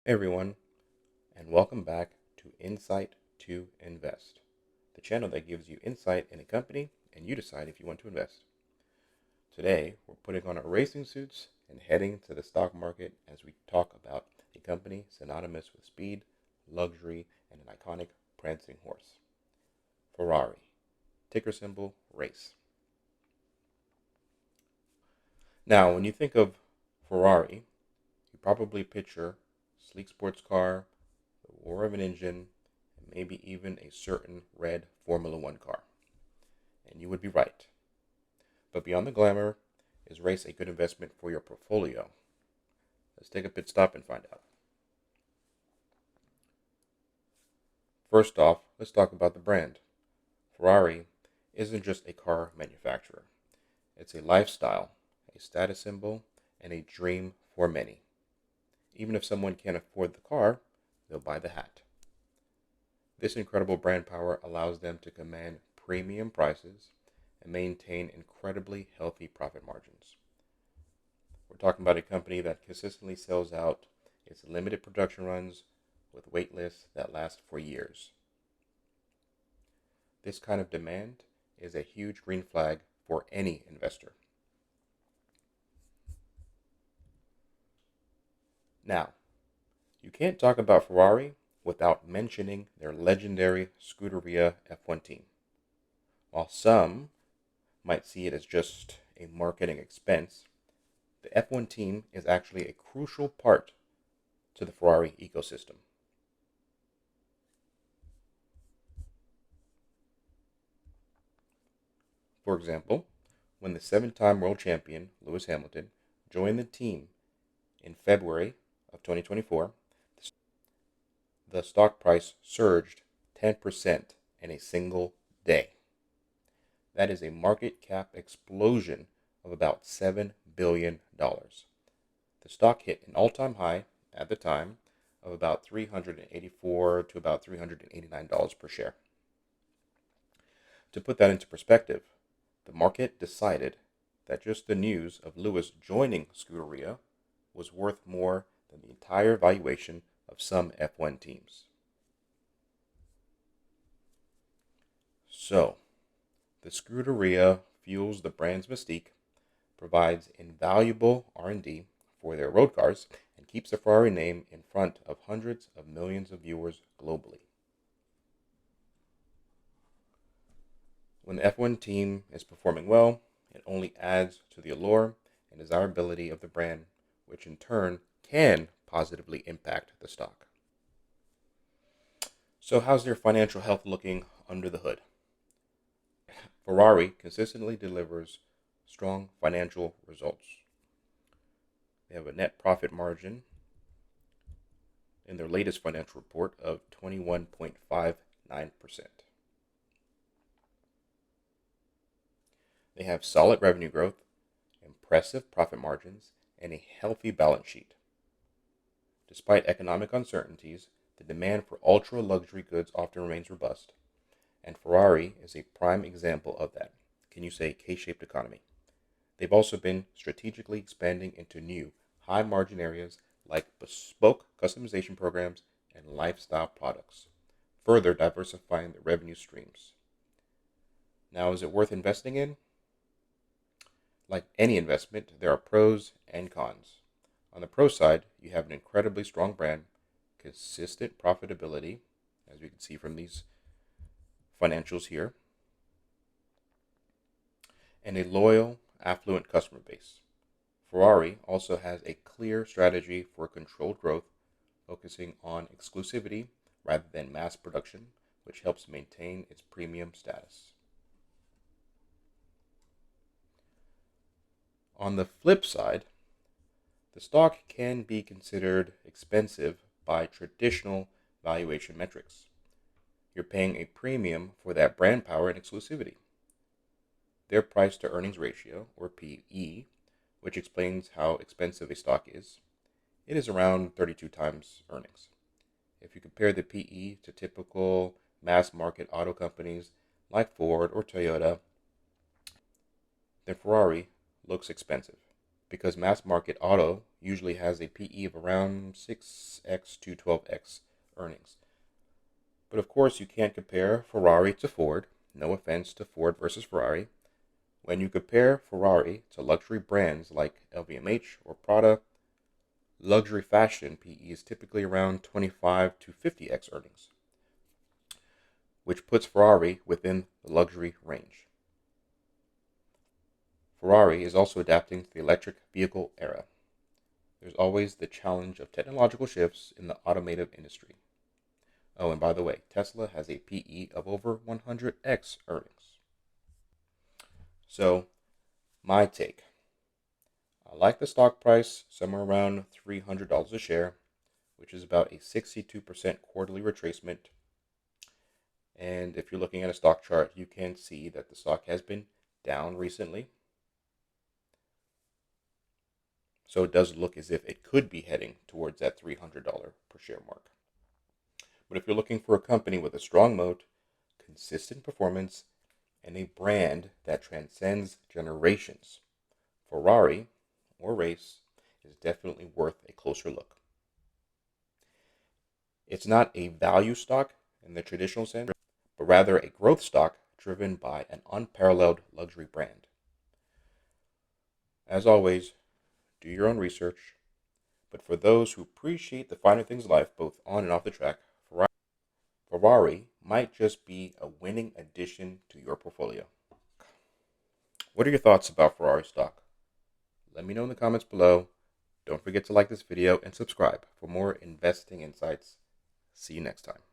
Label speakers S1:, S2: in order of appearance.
S1: Hey everyone, and welcome back to Insight to Invest, the channel that gives you insight in a company and you decide if you want to invest. Today, we're putting on our racing suits and heading to the stock market as we talk about a company synonymous with speed, luxury, and an iconic prancing horse, Ferrari, ticker symbol RACE. Now, when you think of Ferrari, you probably picture sleek sports car, the roar of an engine, and maybe even a certain red Formula One car. And you would be right. But beyond the glamour, is race a good investment for your portfolio? Let's take a pit stop and find out. First off, let's talk about the brand. Ferrari isn't just a car manufacturer. It's a lifestyle, a status symbol, and a dream for many. Even if someone can't afford the car, they'll buy the hat. This incredible brand power allows them to command premium prices and maintain incredibly healthy profit margins. We're talking about a company that consistently sells out its limited production runs with wait lists that last for years. This kind of demand is a huge green flag for any investor. Now, you can't talk about Ferrari without mentioning their legendary Scuderia F1 team. While some might see it as just a marketing expense, the F1 team is actually a crucial part to the Ferrari ecosystem. For example, when the seven-time world champion Lewis Hamilton joined the team in February of 2024, the stock price surged 10% in a single day. That is a market cap explosion of about $7 billion. The stock hit an all-time high at the time of about $384 to about $389 per share. To put that into perspective, the market decided that just the news of Lewis joining Scuderia was worth more than the entire valuation of some F1 teams. So, the Scuderia fuels the brand's mystique, provides invaluable R&D for their road cars, and keeps the Ferrari name in front of hundreds of millions of viewers globally. When the F1 team is performing well, it only adds to the allure and desirability of the brand, which in turn can positively impact the stock. So how's their financial health looking under the hood? Ferrari consistently delivers strong financial results. They have a net profit margin in their latest financial report of 21.59%. They have solid revenue growth, impressive profit margins, and a healthy balance sheet. Despite economic uncertainties, the demand for ultra-luxury goods often remains robust, and Ferrari is a prime example of that. Can you say K-shaped economy? They've also been strategically expanding into new, high-margin areas like bespoke customization programs and lifestyle products, further diversifying their revenue streams. Now, is it worth investing in? Like any investment, there are pros and cons. On the pro side, you have an incredibly strong brand, consistent profitability, as we can see from these financials here, and a loyal, affluent customer base. Ferrari also has a clear strategy for controlled growth, focusing on exclusivity rather than mass production, which helps maintain its premium status. On the flip side, the stock can be considered expensive by traditional valuation metrics. You're paying a premium for that brand power and exclusivity. Their price to earnings ratio, or PE, which explains how expensive a stock is, it is around 32 times earnings. If you compare the PE to typical mass market auto companies like Ford or Toyota, then Ferrari looks expensive. because mass market auto usually has a PE of around 6x to 12x earnings. But of course, you can't compare Ferrari to Ford. No offense to Ford versus Ferrari. When you compare Ferrari to luxury brands like LVMH or Prada, luxury fashion PE is typically around 25 to 50x earnings, which puts Ferrari within the luxury range. Ferrari is also adapting to the electric vehicle era. There's always the challenge of technological shifts in the automotive industry. Oh, and by the way, Tesla has a PE of over 100x earnings. So, my take. I like the stock price somewhere around $300 a share, which is about a 62% quarterly retracement. And if you're looking at a stock chart, you can see that the stock has been down recently. So it does look as if it could be heading towards that $300 per share mark. But if you're looking for a company with a strong moat, consistent performance, and a brand that transcends generations, Ferrari or race is definitely worth a closer look. It's not a value stock in the traditional sense, but rather a growth stock driven by an unparalleled luxury brand. As always, do your own research, but for those who appreciate the finer things in life, both on and off the track, Ferrari might just be a winning addition to your portfolio. What are your thoughts about Ferrari stock? Let me know in the comments below. Don't forget to like this video and subscribe for more investing insights. See you next time.